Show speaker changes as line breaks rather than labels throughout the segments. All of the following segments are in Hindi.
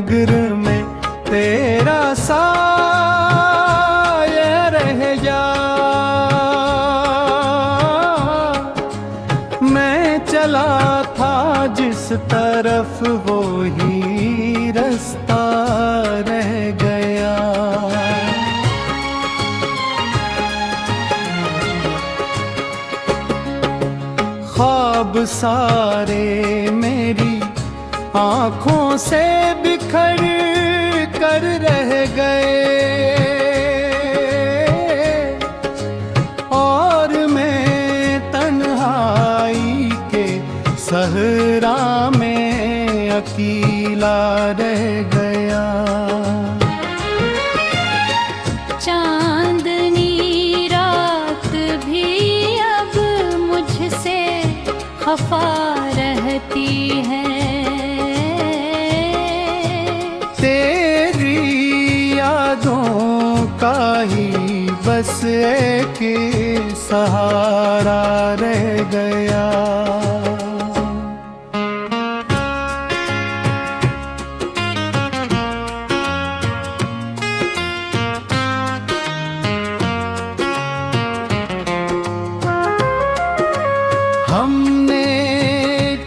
नगर में तेरा साया रह जा। मैं चला था जिस तरफ वो ही रास्ता रह गया। ख्वाब सारे मेरी आँखों से बिखर कर रह गए और मैं तन्हाई के सहरा में अकेला रह गया।
चांदनी रात भी अब मुझसे खफा रहती है।
का ही बस एक सहारा रह गया। हमने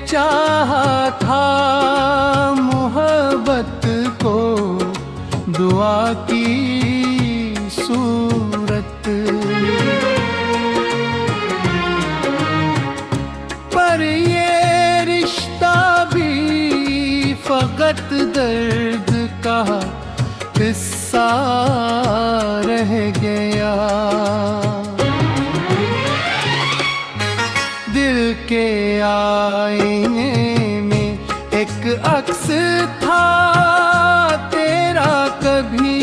चाहा था मोहब्बत को दुआ की सूरत, पर ये रिश्ता भी फकत दर्द का किस्सा रह गया। दिल के आईने में एक अक्स था तेरा, कभी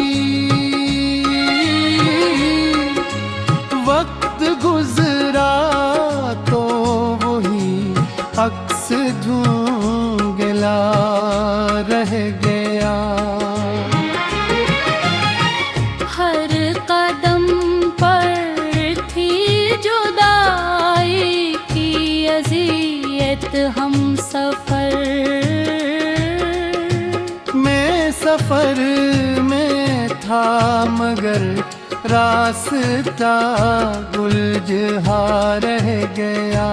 गुजरा तो वही अक्स धुंधला रह गया।
हर कदम पर थी जुदाई की अज़ियत हम सफर।
मैं सफर में था मगर रास्ता उलझा रह गया।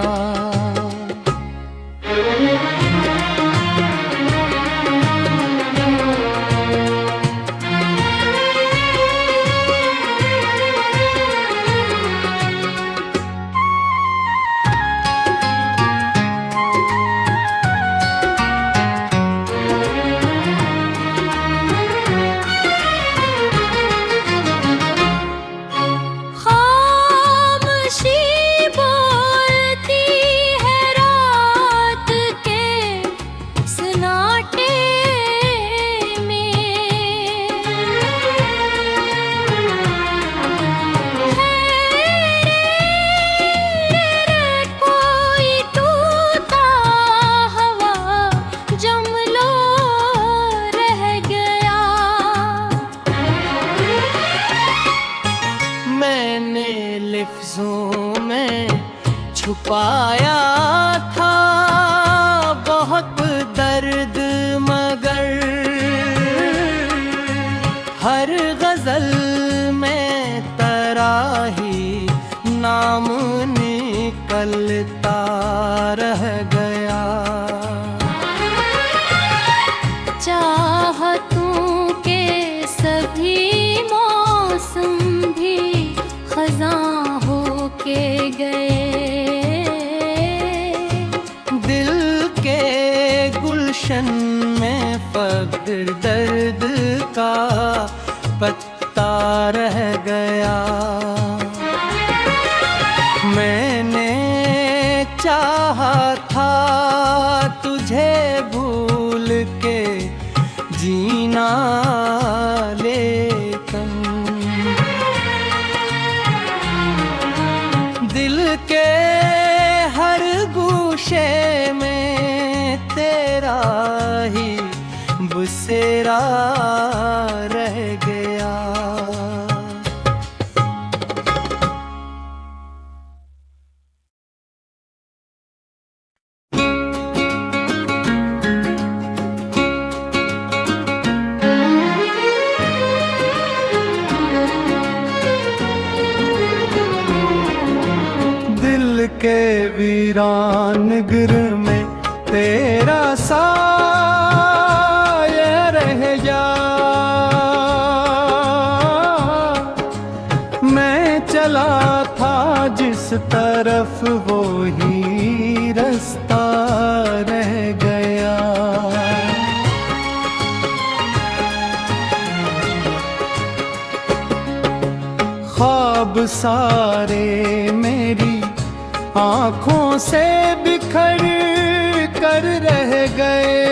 छुपाया था बहुत दर्द मगर हर गजल में तराही नाम निकलता रह गया।
चाहतों के सभी मौसम भी खज़ां होके गए।
में फक्र दर्द का पत्ता रह गया। मैंने चाहा था तुझे भूल के जीना, लेकिन दिल के हर गूशे में तेरा ही बसेरा रह गया। जिगर में तेरा साया रह जा। मैं चला था जिस तरफ वो ही रास्ता रह गया। ख्वाब सारे मेरी आँखों से बिखर कर रह गए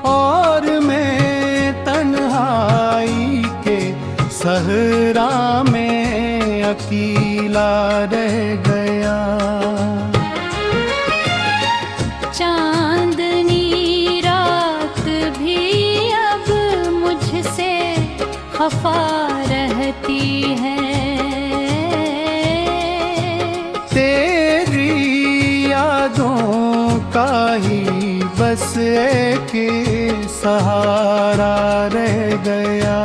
और मैं तन्हाई के सहरा में अकेला रह गया।
चांदनी रात भी अब मुझसे खफा रहती है।
तेरी यादों का ही बस एक सहारा रह गया।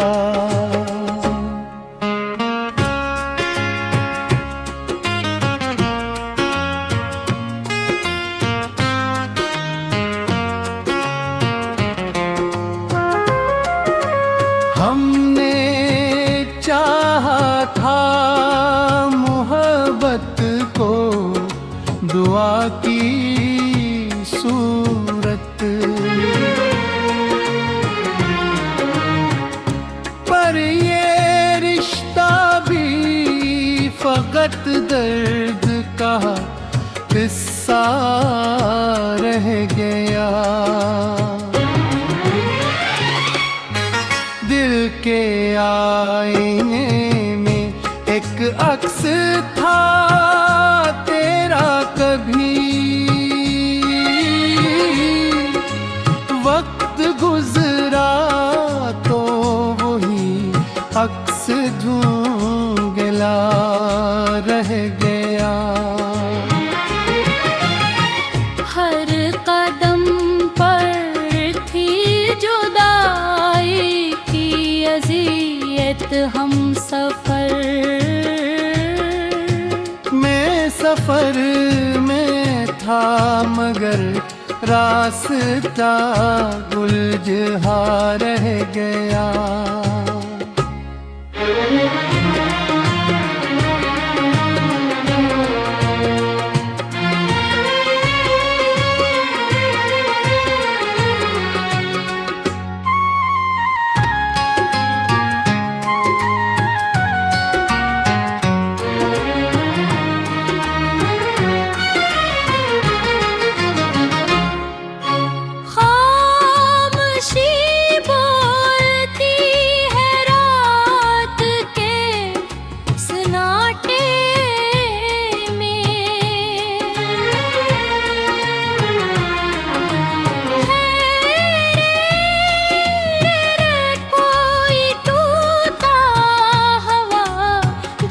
हमने चाहा था मोहब्बत को दुआ की सूरत, पर ये रिश्ता भी फकत दर्द का किस्सा रह गया। दिल के आईने में एक अक्स था तेरा, कभी वक्त गुजरा तो वही अक्स धुंधला रह गया।
हर कदम पर थी जुदाई की अज़ियत हम सफर।
मैं सफर में था मगर रास्ता गुलजहा रह गया।
खामोशी बोलती है रात के सन्नाटे में। है कोई टूटा हवा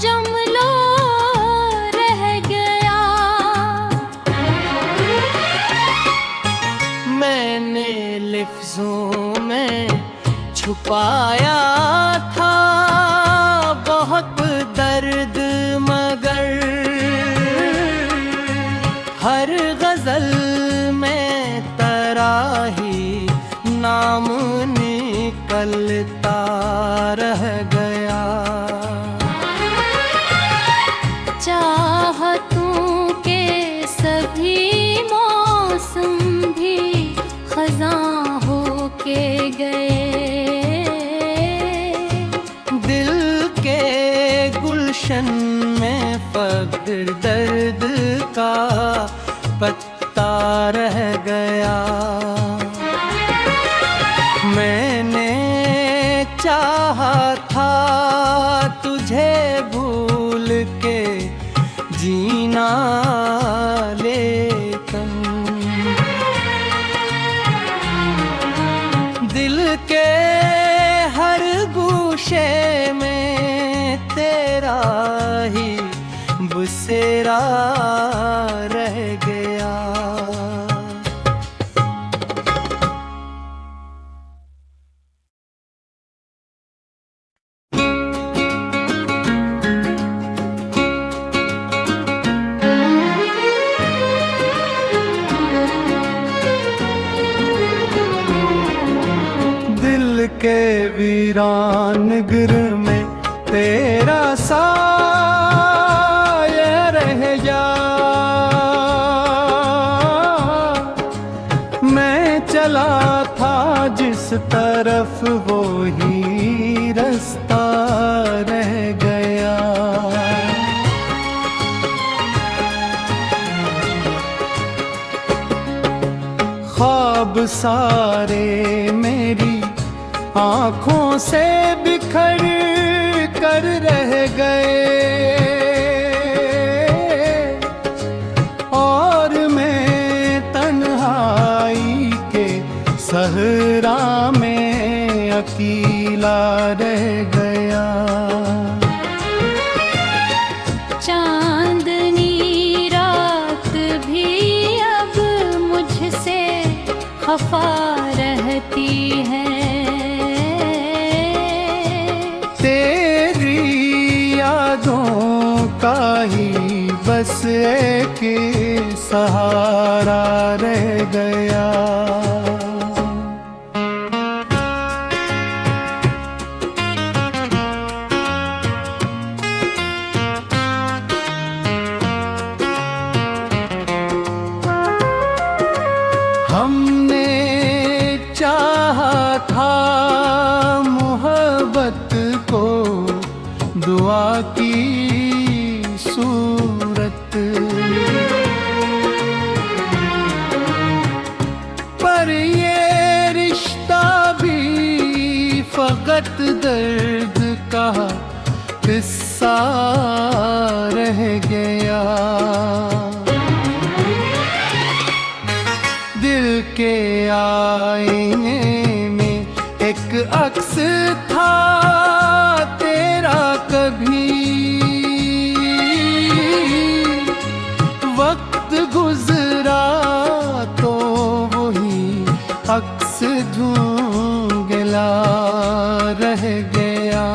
जमलो रह गया।
मैंने लफ्जों में छुपाया था बहुत दर्द, मगर हर गजल में तराही नाम निकलता रह गया।
चाहतों के सभी मौसम भी खज़ां हो के गए।
दिल के गुलशन में फक्र दर्द का पत्ता रह गया। मैंने चाहा था तुझे भूल के जीना, लेकिन दिल के हर गूशे में तेरा ही बसेरा रह गया। के वीरान गिर में तेरा साया रह जा। मैं चला था जिस तरफ वो ही रास्ता रह गया। ख्वाब सारे मेरी आँखों से बिखर कर रह गए और मैं तन्हाई के सहरा में अकेला रह गया।
चांदनी रात भी अब मुझसे खफा रहती है।
तेरी यादों का ही बस एक सहारा रह गया। हमने चाहा था मोहब्बत को दुआ की सूरत, पर ये रिश्ता भी फकत दर्द का किस्सा रह गया। दिल के आईने में एक अक्स था तेरा, कभी वक्त गुजरा तो वही अक्स धुंधला रह गया।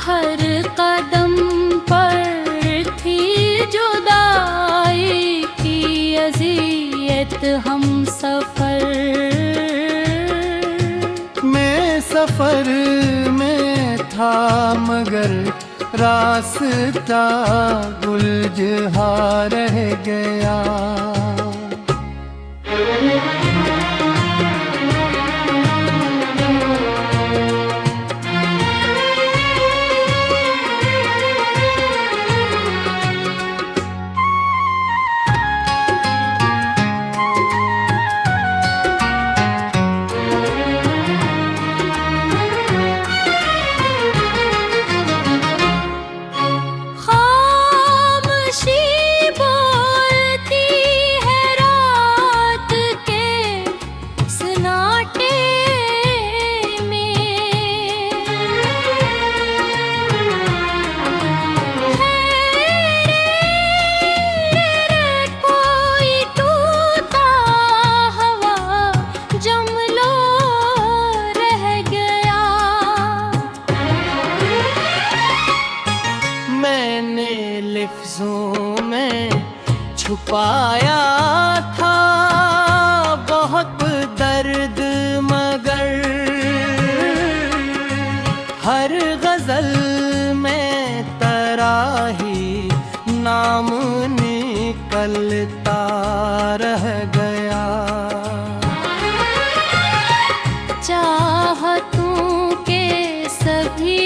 हर कदम पर थी जुदाई की अज़ियत हम सफर।
मैं सफर में था मगर रास्ता गुलजहा रह गया।
खामोशी बोलती है रात के सन्नाटे में। कोई टूटा हवा जमलो रह गया।
मैंने लफ्जों में छुपाया था बहुत दर्द, मगर हर गजल में तराही नाम निकलता रह गया।
चाहतों के सभी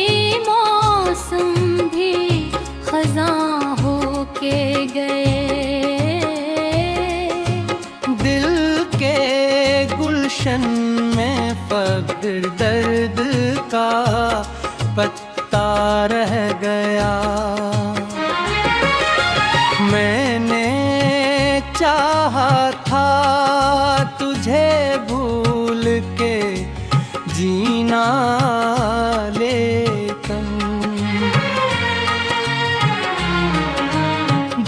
मौसम भी खज़ां हो के गए।
दिल के गुलशन में फक्र दर्द का पत्ता रह गया। मैंने चाहा था तुझे भूल के जीना, लेकिन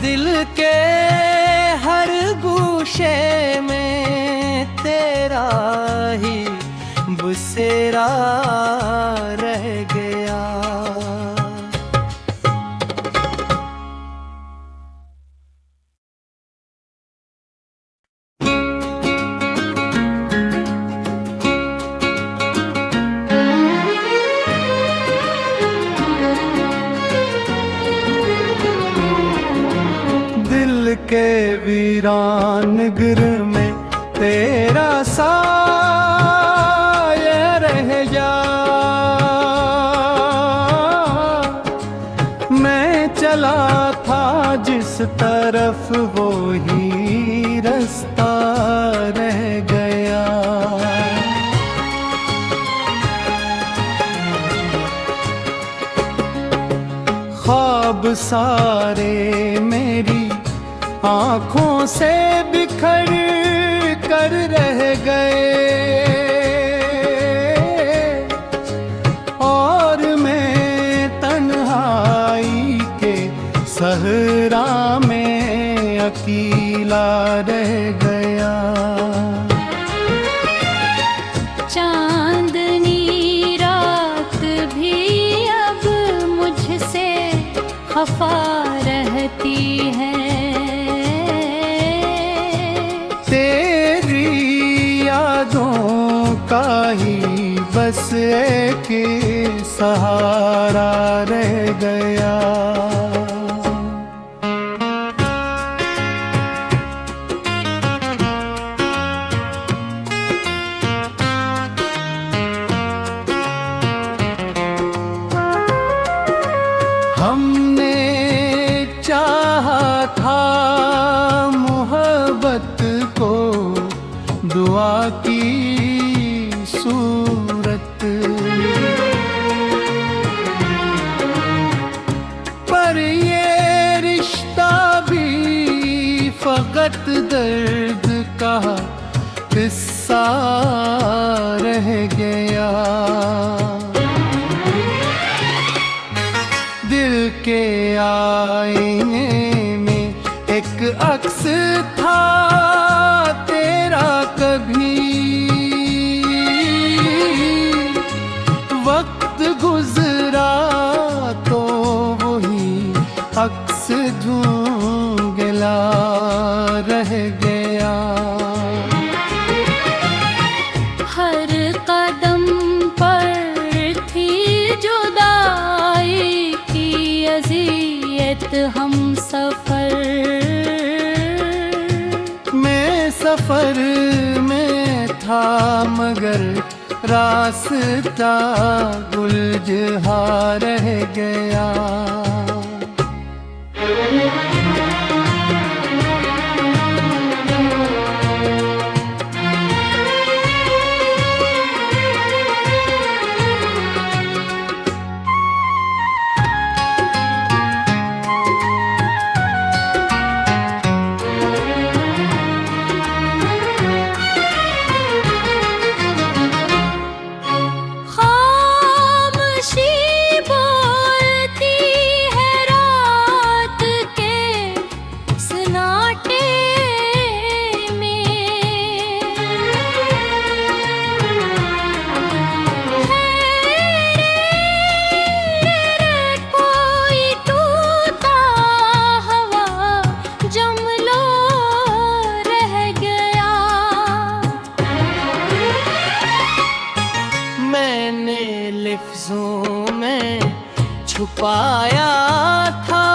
दिल के हर गूशे में तेरा ही बसेरा रह गया। जिक्र में तेरा साया रह जा। मैं चला था जिस तरफ वो ही रास्ता रह गया। ख्वाब सारे मेरी आँखों से बिखर कर रह गए और मैं तन्हाई के सहरा में अकेला रह गया।
चांदनी रात भी अब मुझसे खफा रहती है।
तेरी यादों का ही बस एक सहारा रह गया। हमने चाहा था मोहब्बत को दुआ की सूरत, पर ये रिश्ता भी फकत दर्द का किस्सा रह गया। दिल के आईने में एक अक्स था तेरा, कभी वक्त गुजरा तो वही अक्स धुंधला रह गया।
हर कदम पर थी जुदाई की अज़ियत हम सफर।
मैं सफर में था मगर रास्ता उलझा रह गया।
खामोशी बोलती है रात के सन्नाटे में। है कोई टूटा हवा जमलो रह गया।
मैंने लफ्जों में छुपाया था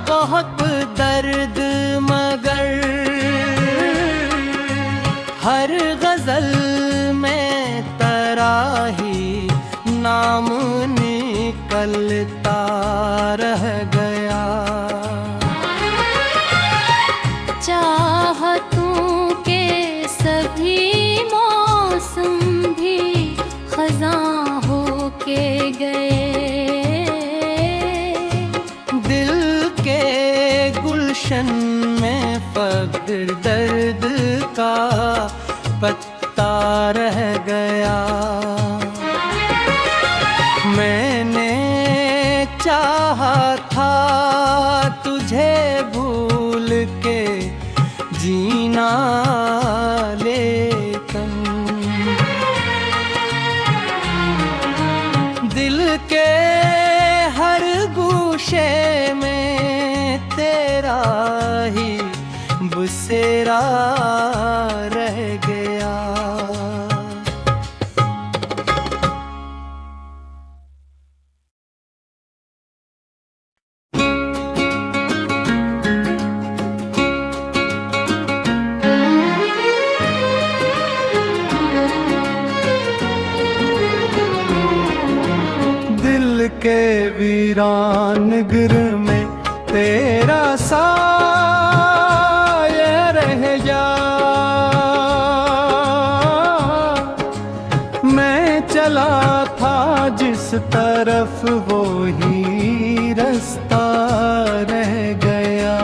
बहुत दर्द, मगर हर गजल में तराही नाम निकलता रह गया।
चाहतों के सभी मौसम भी खज़ां हो के गए।
दिल के गुलशन में फक्र दर्द का पत्ता रह गया। मैंने चाहा था तुझे भूल के जीना, लेकिन दिल के हर गूशे में तेरा ही बसेरा रह गया। वीरान गिर में तेरा साया रह जा। मैं चला था जिस तरफ वो ही रास्ता रह गया।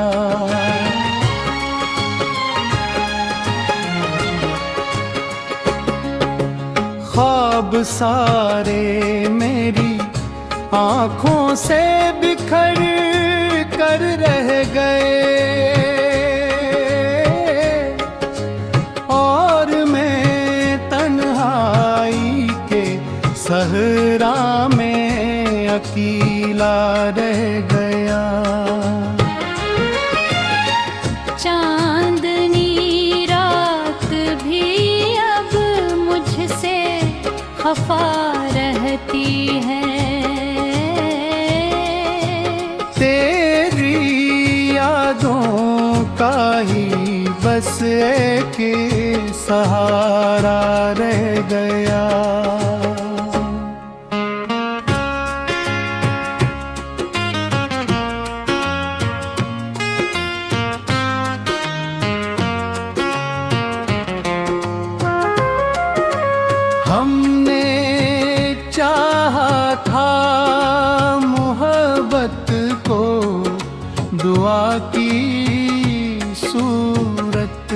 ख्वाब सारे मेरी आँखों से बिखर कर रह गए और मैं तन्हाई के सहरा में अकेला रह गया।
चांदनी रात भी अब मुझसे खफा रहती है।
तेरी यादों का ही बस एक सहारा रह गया। हमने चाहा था मोहब्बत को दुआ की सूरत,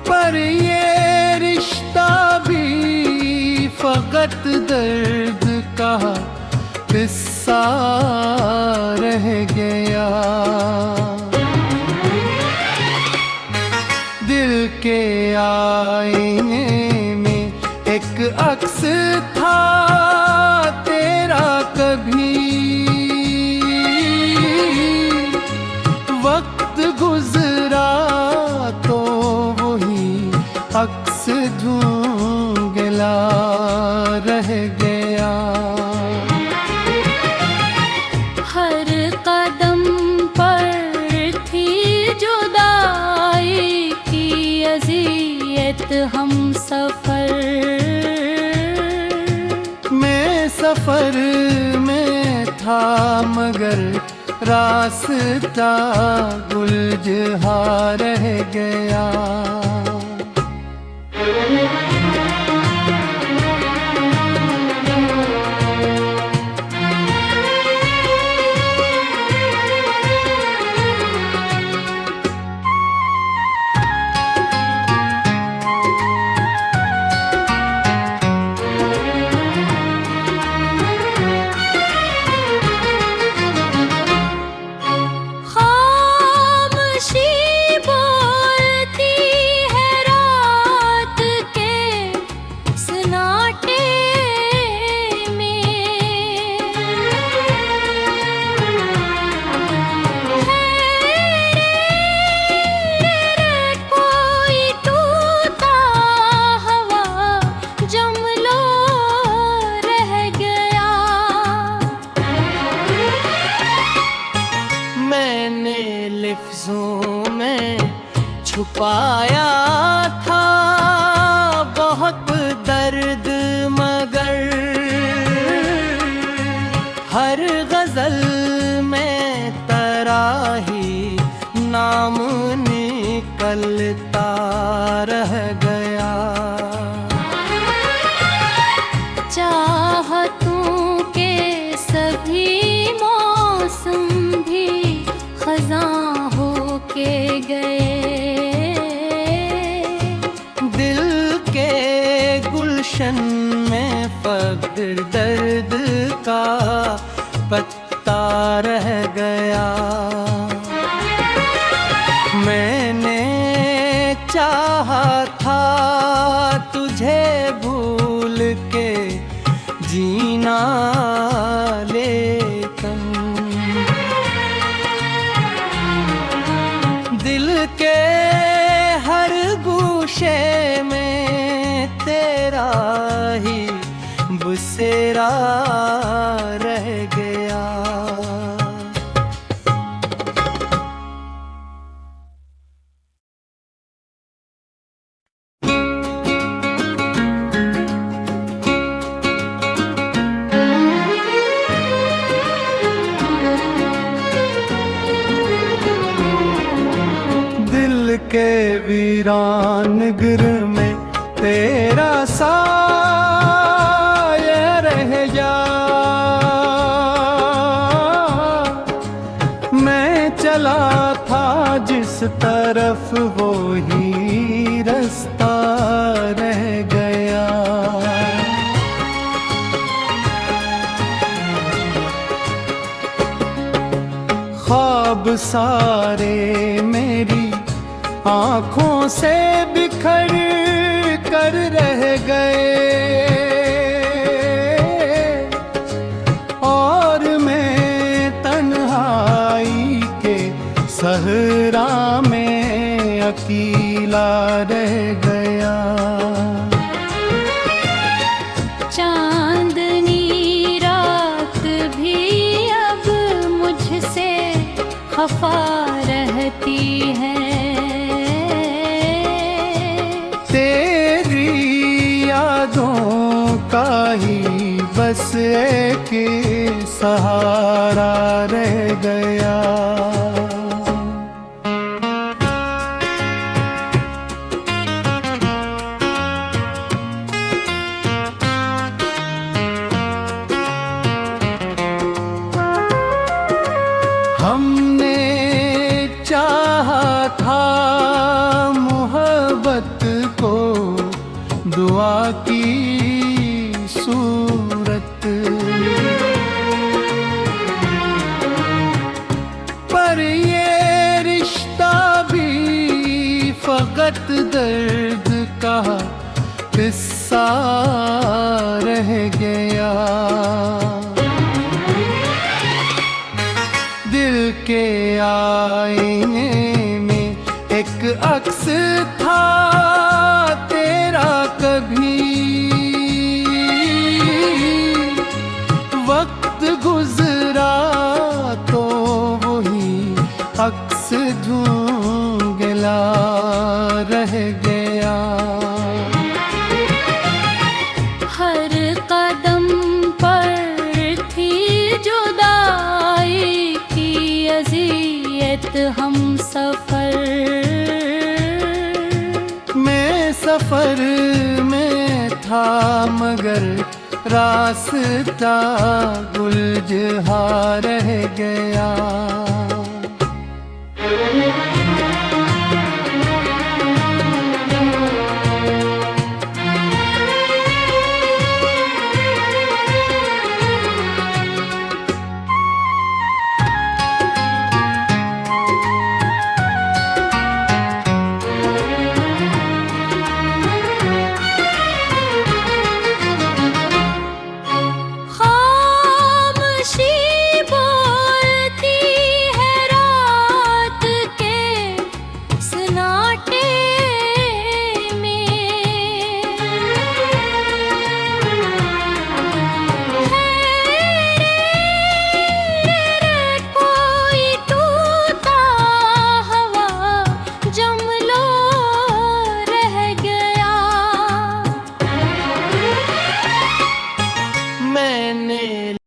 पर ये रिश्ता भी फकत दर्द का किस्सा रह गया। दिल के आईने में एक अक्स था तेरा, कभी वक्त गुजरा तो वही अक्स धुंधला रह गया।
हर कदम पर थी जुदाई की अज़ियत हम सफर।
मैं सफर में था मगर रास्ता गुलजहा रह गया।
खामोशी बोलती है रात के सन्नाटे में। कोई टूटा हवा जमलो रह गया।
मैंने लफ्जों में छुपाया था बहुत दर्द, मगर हर गजल में तराही नाम निकलता रह गया।
चाहतों के सभी मौसम भी खज़ां हो के गए।
दिल के गुलशन में फक्र दर्द का पत्ता रह गया। मैंने चाहा था तुझे भूल के जीना, लेकिन दिल के हर गूशे में तेरा ही बसेरा रह गया। के वीरान गिर में तेरा साया रह जा। मैं चला था जिस तरफ वो ही रास्ता रह गया। ख्वाब सारे मेरी आँखों से बिखर कर रह गए और मैं तन्हाई के सहरा में अकेला रह गया।
चांदनी रात भी अब मुझसे खफा रहती है।
तेरी यादों का ही बस एक सहारा रह गया। हमने चाहा था मोहब्बत को दुआ की सूरत, पर ये रिश्ता भी फकत दर्द का किस्सा रह गया। दिल के आईने में एक अक्स था तेरा, कभी वक्त गुजरा तो वही अक्स धुंधला रह गया।
हर कदम पर थी जुदाई की अज़ियत हम सफर।
मैं सफर में था मगर रास्ता उलझा रह गया।